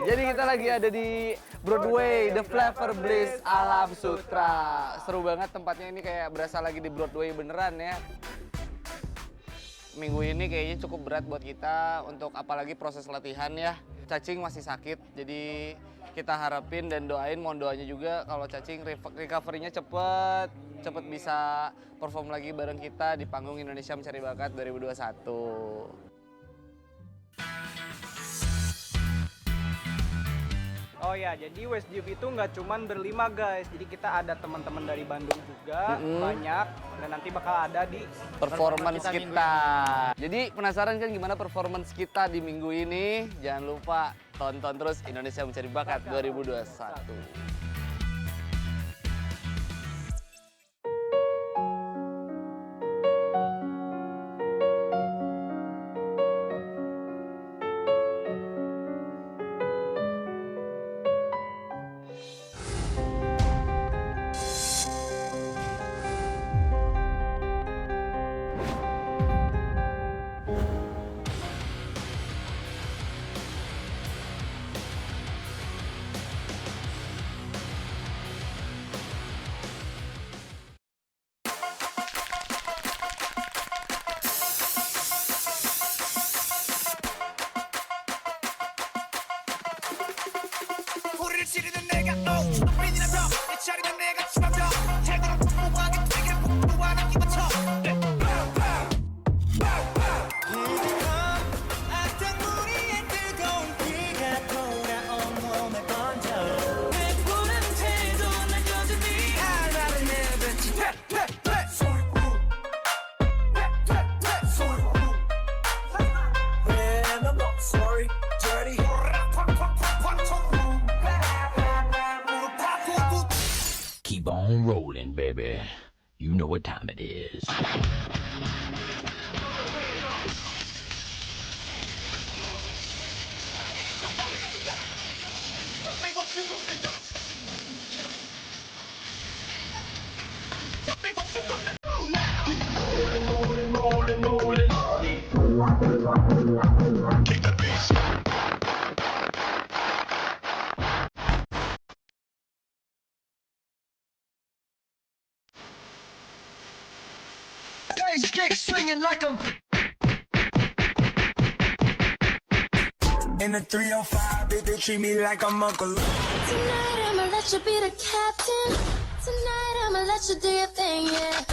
Jadi kita lagi ada di Broadway, The Flavor Bliss Alam Sutra. Seru banget tempatnya ini, kayak berasa lagi di Broadway beneran ya. Minggu ini kayaknya cukup berat buat kita untuk apalagi proses latihan ya. Cacing masih sakit, jadi kita harapin dan doain, mohon doanya juga kalau Cacing recovery-nya cepet bisa perform lagi bareng kita di panggung Indonesia Mencari Bakat 2021. Oh ya, jadi West Jube itu nggak cuman berlima guys. Jadi kita ada teman-teman dari Bandung juga, banyak. Dan nanti bakal ada di Performance kita. kita. Jadi penasaran kan gimana performance kita di minggu ini? Jangan lupa tonton terus Indonesia Mencari Bakat 2021. 소리를 지르는 내가 주동빈이나 더 내 자리는 내가 추가져 제대로 뽀뽀하게 되기를 뽀뽀하는 기분쳐 악당무리에 뜨거운 피가 돌아온 몸에 번져 내 푸른 태도 날 여전히 알아를 내뱉지 소리구 When I'm not sorry dirty Keep on rolling, baby. You know what time it is. Bass kick swinging like a in the 305, baby, treat me like I'm Uncle. Tonight I'ma let you be the captain. Tonight I'ma let you do your thing, yeah.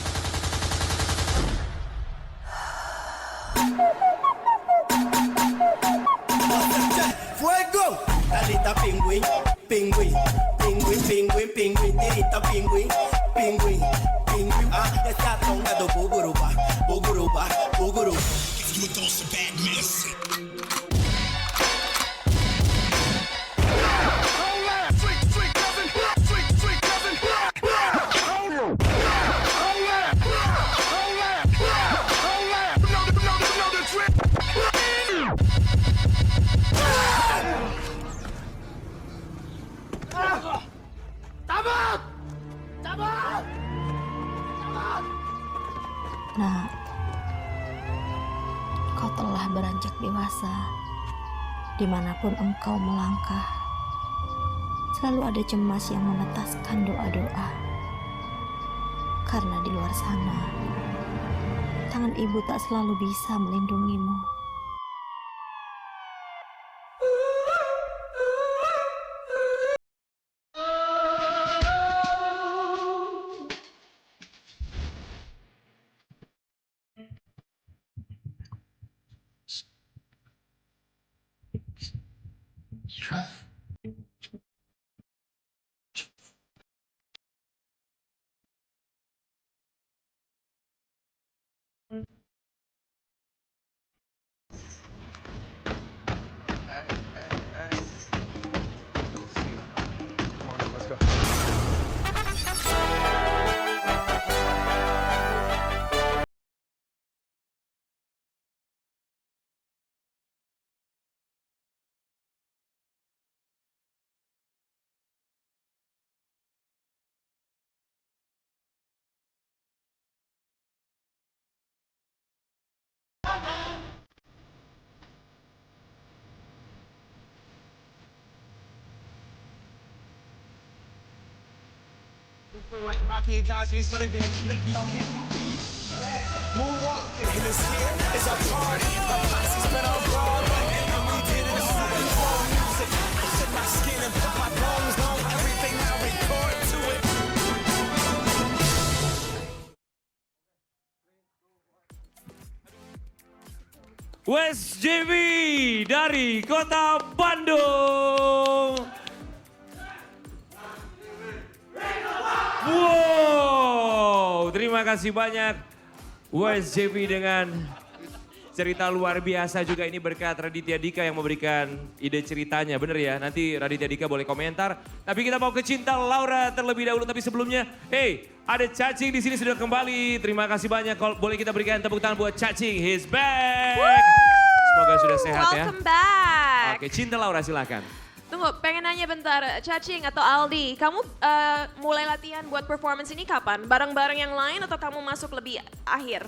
Fuego! Talita pingüín, pingüín, pingüín, pingüín, pingüín, tirita pingüín, pingüín, pingüín. Ah, está tongado buguruba, buguruba, buguruba. You with those bad music. Nah, kau telah beranjak dewasa. Dimanapun engkau melangkah, selalu ada cemas yang menetaskan doa-doa. Karena di luar sana, tangan ibu tak selalu bisa melindungimu. West JB dari Kota Bandung. Wow, terima kasih banyak West JB dengan cerita luar biasa juga. Ini berkat Raditya Dika yang memberikan ide ceritanya, bener ya? Nanti Raditya Dika boleh komentar. Tapi kita mau ke Cinta Laura terlebih dahulu. Tapi sebelumnya, ada Cacing di sini sudah kembali. Terima kasih banyak. Kalau boleh kita berikan tepuk tangan buat Cacing. He's back. Semoga sudah sehat ya. Welcome back. Oke, Cinta Laura silakan. Tunggu, pengen nanya bentar, Cacing atau Aldi, kamu mulai latihan buat performance ini kapan? Bareng-bareng yang lain atau kamu masuk lebih akhir?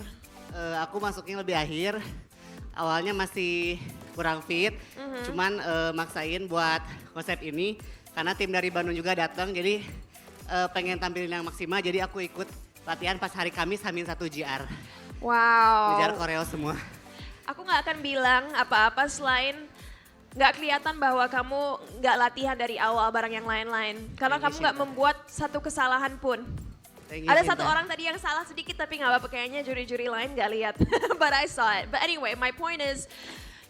Aku masuknya lebih akhir. Awalnya masih kurang fit, cuman maksain buat konsep ini karena tim dari Bandung juga datang, jadi pengen tampilin yang maksimal. Jadi aku ikut latihan pas hari Kamis H-1 JR. Wow. Ngejar koreo semua. Aku nggak akan bilang apa-apa selain nggak kelihatan bahwa kamu nggak latihan dari awal bareng yang lain-lain. Karena kamu nggak membuat satu kesalahan pun. Ada satu orang tadi yang salah sedikit tapi nggak apa-apa, kayaknya juri-juri lain nggak lihat. But I saw it. But anyway, my point is,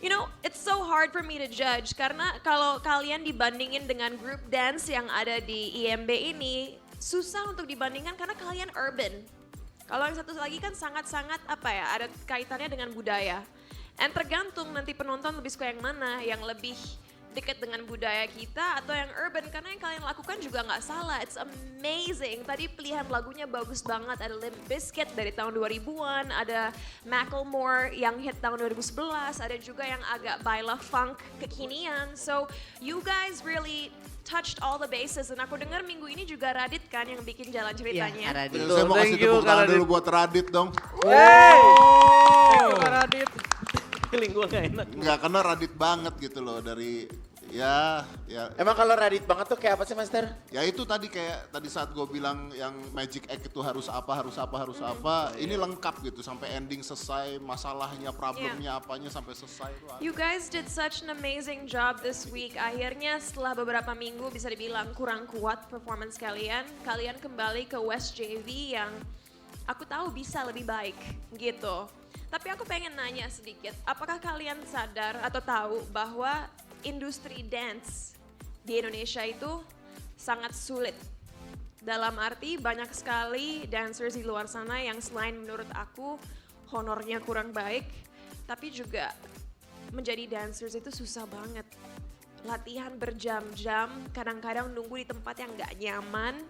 you know, it's so hard for me to judge karena kalau kalian dibandingin dengan group dance yang ada di IMB ini, susah untuk dibandingkan karena kalian urban. Kalau yang satu lagi kan sangat-sangat apa ya, ada kaitannya dengan budaya. And tergantung nanti penonton lebih suka yang mana, yang lebih dekat dengan budaya kita atau yang urban, karena yang kalian lakukan juga nggak salah. It's amazing. Tadi pilihan lagunya bagus banget. Ada Limp Bizkit dari tahun 2000-an, ada Macklemore yang hit tahun 2011, ada juga yang agak baila funk kekinian. So you guys really touched all the bases. Dan aku dengar minggu ini juga Radit kan yang bikin jalan ceritanya. Iya, Radit. Saya mau kasih tepuk tangan dulu buat Radit dong. Radit. Feeling gue gak enak. Enggak, karena Radit banget gitu loh dari ya. Emang kalau Radit banget tuh kayak apa sih, Master? Ya itu tadi kayak tadi saat gue bilang yang Magic Egg itu harus apa. Ini lengkap gitu sampai ending selesai, masalahnya, problemnya, apanya sampai selesai itu. You guys did such an amazing job this week. Akhirnya setelah beberapa minggu bisa dibilang kurang kuat performance kalian kembali ke West JV yang aku tahu bisa lebih baik gitu. Tapi aku pengen nanya sedikit, apakah kalian sadar atau tahu bahwa industri dance di Indonesia itu sangat sulit? Dalam arti banyak sekali dancers di luar sana yang selain menurut aku honornya kurang baik, tapi juga menjadi dancers itu susah banget. Latihan berjam-jam, kadang-kadang nunggu di tempat yang gak nyaman.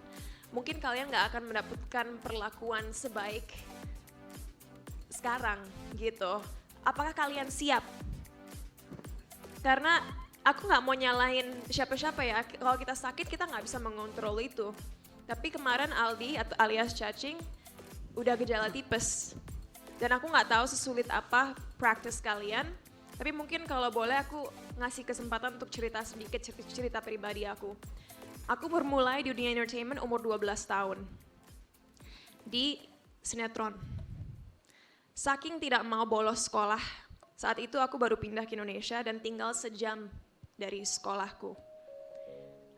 Mungkin kalian gak akan mendapatkan perlakuan sebaik sekarang gitu. Apakah kalian siap? Karena aku nggak mau nyalahin siapa-siapa ya. Kalau kita sakit kita nggak bisa mengontrol itu. Tapi kemarin Aldi atau alias Cacing udah gejala tipes. Dan aku nggak tahu sesulit apa practice kalian. Tapi mungkin kalau boleh aku ngasih kesempatan untuk cerita sedikit cerita pribadi aku. Aku bermulai di dunia entertainment umur 12 tahun. Di sinetron. Saking tidak mau bolos sekolah, saat itu aku baru pindah ke Indonesia dan tinggal sejam dari sekolahku.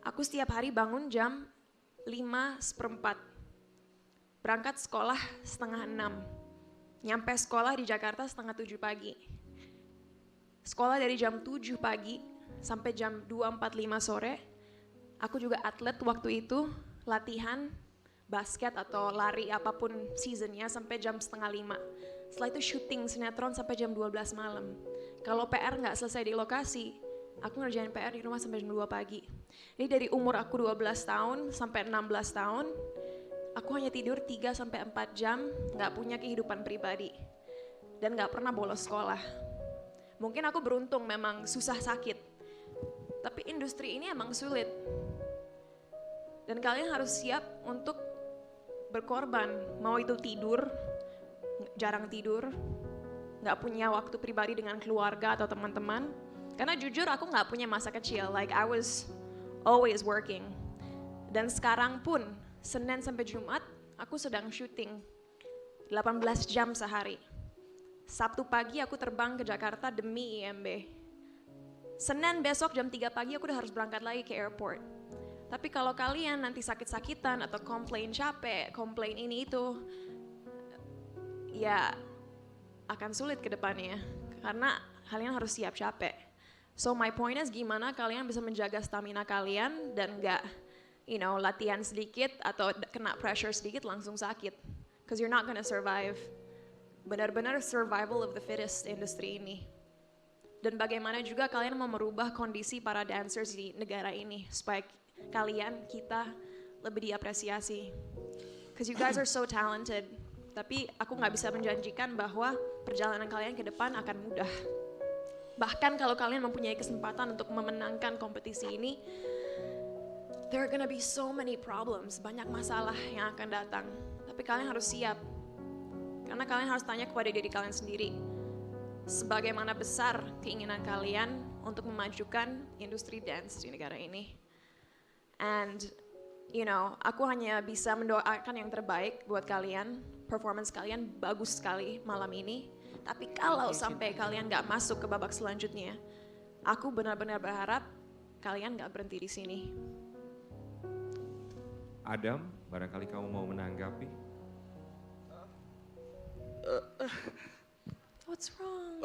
Aku setiap hari bangun jam 5:15, berangkat sekolah 5:30, nyampe sekolah di Jakarta 6:30 pagi. Sekolah dari jam 7 pagi sampai jam 2:45 sore, aku juga atlet waktu itu, latihan basket atau lari apapun seasonnya sampai jam 4:30. Setelah itu syuting sinetron sampai jam 12 malam. Kalau PR nggak selesai di lokasi, aku ngerjain PR di rumah sampai jam 2 pagi. Jadi dari umur aku 12 tahun sampai 16 tahun, aku hanya tidur 3-4 jam, nggak punya kehidupan pribadi. Dan nggak pernah bolos sekolah. Mungkin aku beruntung memang susah sakit. Tapi industri ini emang sulit. Dan kalian harus siap untuk berkorban, mau itu tidur, jarang tidur, nggak punya waktu pribadi dengan keluarga atau teman-teman. Karena jujur aku nggak punya masa kecil, like I was always working. Dan sekarang pun Senin sampai Jumat aku sedang syuting 18 jam sehari. Sabtu pagi aku terbang ke Jakarta demi IMB. Senin besok jam 3 pagi aku udah harus berangkat lagi ke airport. Tapi kalau kalian nanti sakit-sakitan atau komplain capek, komplain ini itu, ya akan sulit ke depannya. Karena kalian harus siap capek. So my point is gimana kalian bisa menjaga stamina kalian dan nggak, latihan sedikit atau kena pressure sedikit langsung sakit. Because you're not gonna survive. Benar-benar survival of the fittest industri ini. Dan bagaimana juga kalian mau merubah kondisi para dancers di negara ini supaya kita lebih diapresiasi. Because you guys are so talented. Tapi aku nggak bisa menjanjikan bahwa perjalanan kalian ke depan akan mudah. Bahkan kalau kalian mempunyai kesempatan untuk memenangkan kompetisi ini, there are gonna be so many problems, banyak masalah yang akan datang. Tapi kalian harus siap. Karena kalian harus tanya kepada diri kalian sendiri. Sebagaimana besar keinginan kalian untuk memajukan industri dance di negara ini. And, aku hanya bisa mendoakan yang terbaik buat kalian. Performance kalian bagus sekali malam ini. Tapi kalau sampai kalian gak masuk ke babak selanjutnya, aku benar-benar berharap kalian gak berhenti di sini. Adam, barangkali kamu mau menanggapi? What's wrong?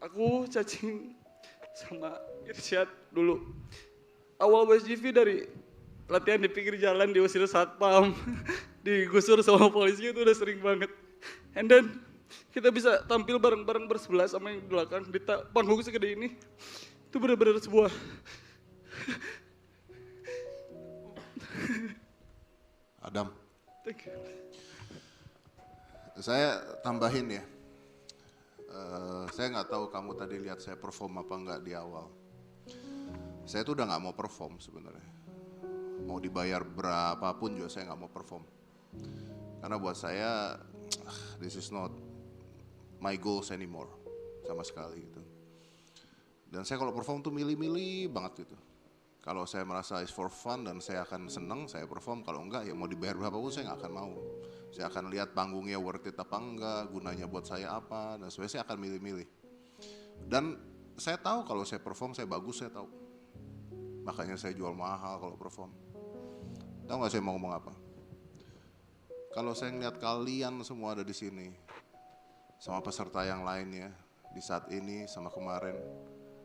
Aku cacing sama Irsyad dulu. Awal WSGV dari latihan di pinggir jalan, diusir satpam, digusur sama polisi itu udah sering banget. And then kita bisa tampil bareng-bareng bersebelah sama yang di belakang di panggung segede ini. Itu benar-benar sebuah Adam. Thank you. Saya tambahin ya. Saya nggak tahu kamu tadi lihat saya perform apa nggak di awal. Saya tuh udah nggak mau perform sebenarnya. Mau dibayar berapapun juga saya nggak mau perform. Karena buat saya, this is not my goals anymore, sama sekali gitu. Dan saya kalau perform tuh milih-milih banget gitu. Kalau saya merasa is for fun dan saya akan seneng, saya perform. Kalau enggak ya mau dibayar berapapun saya nggak akan mau. Saya akan lihat panggungnya worth it apa enggak, gunanya buat saya apa, dan sebenarnya saya akan milih-milih. Dan saya tahu kalau saya perform saya bagus, saya tahu. Makanya saya jual mahal kalau perform. Tahu nggak saya mau ngomong apa? Kalau saya ngeliat kalian semua ada di sini, sama peserta yang lainnya, di saat ini sama kemarin,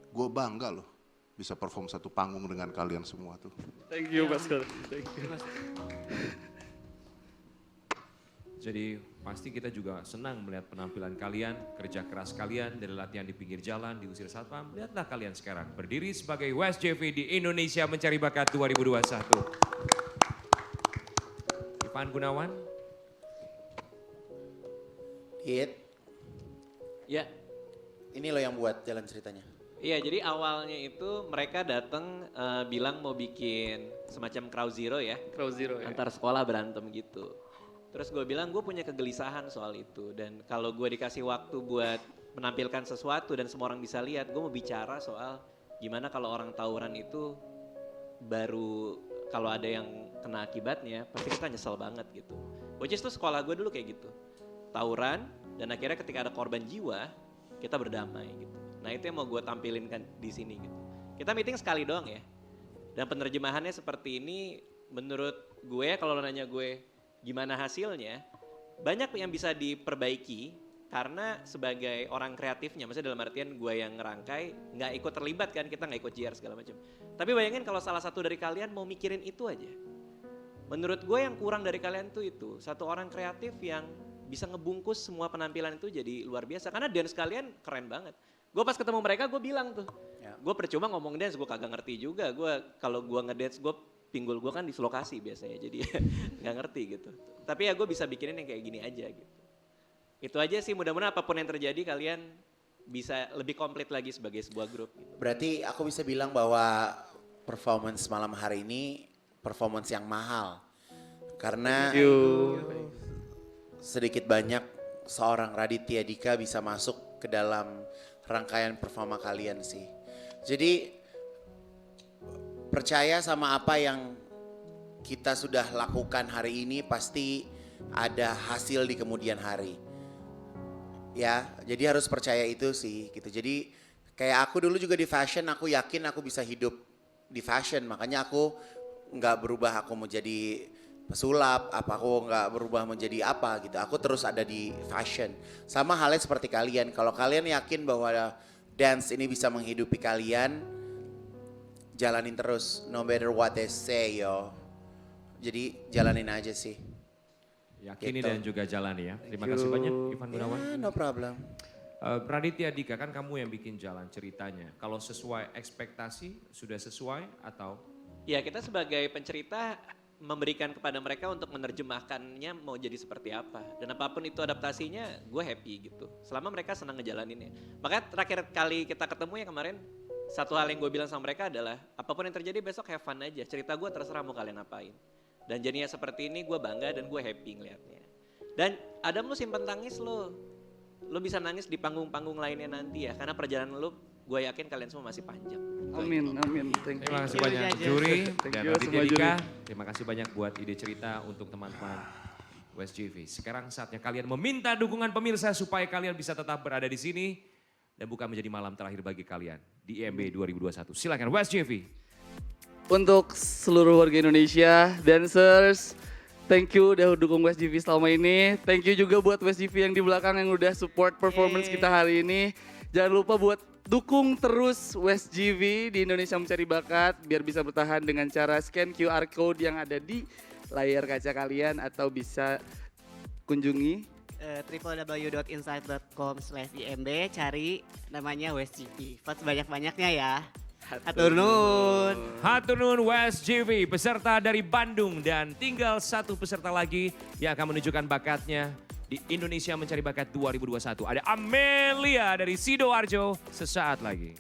gue bangga loh bisa perform satu panggung dengan kalian semua tuh. Thank you Mas. Thank you. Jadi pasti kita juga senang melihat penampilan kalian, kerja keras kalian dari latihan di pinggir jalan, diusir satpam. Lihatlah kalian sekarang berdiri sebagai WSJV di Indonesia Mencari Bakat 2021. Ivan Gunawan. Ya, ini lo yang buat jalan ceritanya. Iya, jadi awalnya itu mereka datang bilang mau bikin semacam Crowd Zero ya. Crowd Zero ya. Antar sekolah berantem gitu. Terus gue bilang gue punya kegelisahan soal itu. Dan kalau gue dikasih waktu buat menampilkan sesuatu dan semua orang bisa lihat, gue mau bicara soal gimana kalau orang tawuran itu baru kalau ada yang kena akibatnya, pasti kita nyesel banget gitu. Which is tuh sekolah gue dulu kayak gitu. Tawuran dan akhirnya ketika ada korban jiwa, kita berdamai gitu. Nah itu yang mau gue tampilin kan di sini gitu. Kita meeting sekali doang ya. Dan penerjemahannya seperti ini menurut gue, kalau lo nanya gue gimana hasilnya, banyak yang bisa diperbaiki karena sebagai orang kreatifnya, maksudnya dalam artian gue yang ngerangkai, nggak ikut terlibat kan, kita nggak ikut JR segala macam. Tapi bayangin kalau salah satu dari kalian mau mikirin itu aja. Menurut gue yang kurang dari kalian tuh itu, satu orang kreatif yang bisa ngebungkus semua penampilan itu jadi luar biasa. Karena dance kalian keren banget. Gue pas ketemu mereka gue bilang tuh, gue percuma ngomong dance, gue kagak ngerti juga. Kalau gue ngedance, pinggul gue kan dislokasi biasanya, jadi nggak ngerti gitu. Tapi ya gue bisa bikinin yang kayak gini aja gitu. Itu aja sih, mudah-mudahan apapun yang terjadi kalian bisa lebih komplit lagi sebagai sebuah grup. Gitu. Berarti aku bisa bilang bahwa performance malam hari ini performance yang mahal. Karena sedikit banyak seorang Raditya Dika bisa masuk ke dalam rangkaian performa kalian sih. Jadi percaya sama apa yang kita sudah lakukan hari ini pasti ada hasil di kemudian hari. Ya, jadi harus percaya itu sih gitu. Jadi kayak aku dulu juga di fashion, aku yakin aku bisa hidup di fashion. Makanya aku nggak berubah aku mau jadi pesulap, aku nggak berubah menjadi apa gitu. Aku terus ada di fashion. Sama halnya seperti kalian. Kalau kalian yakin bahwa dance ini bisa menghidupi kalian, jalanin terus. No matter what they say, yo. Jadi jalanin aja sih. Yakini Gitu. dan juga jalani ya. Terima kasih banyak Ivan Gunawan. No problem. Raditya Dika, kan kamu yang bikin jalan ceritanya. Kalau sesuai ekspektasi, sudah sesuai atau? Ya kita sebagai pencerita memberikan kepada mereka untuk menerjemahkannya mau jadi seperti apa. Dan apapun itu adaptasinya, gue happy gitu. Selama mereka senang ngejalaninnya. Makanya terakhir kali kita ketemu ya kemarin, satu hal yang gue bilang sama mereka adalah, apapun yang terjadi besok have fun aja. Cerita gue terserah mau kalian apain. Dan jadinya seperti ini gue bangga dan gue happy ngeliatnya. Dan Adam lu simpen tangis lu. Lu bisa nangis di panggung-panggung lainnya nanti ya. Karena perjalanan lu gue yakin kalian semua masih panjang. Amin, amin. Thank you. Terima kasih banyak juri Thank dan you Raditya semua Dika. juri. Terima kasih banyak buat ide cerita untuk teman-teman West GV. Sekarang saatnya kalian meminta dukungan pemirsa supaya kalian bisa tetap berada di sini dan bukan menjadi malam terakhir bagi kalian di IMB 2021. Silakan West GV. Untuk seluruh warga Indonesia, dancers, thank you udah dukung West GV selama ini. Thank you juga buat West GV yang di belakang yang udah support performance kita hari ini. Jangan lupa buat dukung terus West GV di Indonesia Mencari Bakat biar bisa bertahan dengan cara scan QR code yang ada di layar kaca kalian atau bisa kunjungi www.insight.com/imb, cari namanya West GV. Vote sebanyak-banyaknya ya. Hatur nuhun. Hatur nuhun West GV, peserta dari Bandung dan tinggal satu peserta lagi yang akan menunjukkan bakatnya di Indonesia Mencari Bakat 2021. Ada Amelia dari Sidoarjo sesaat lagi.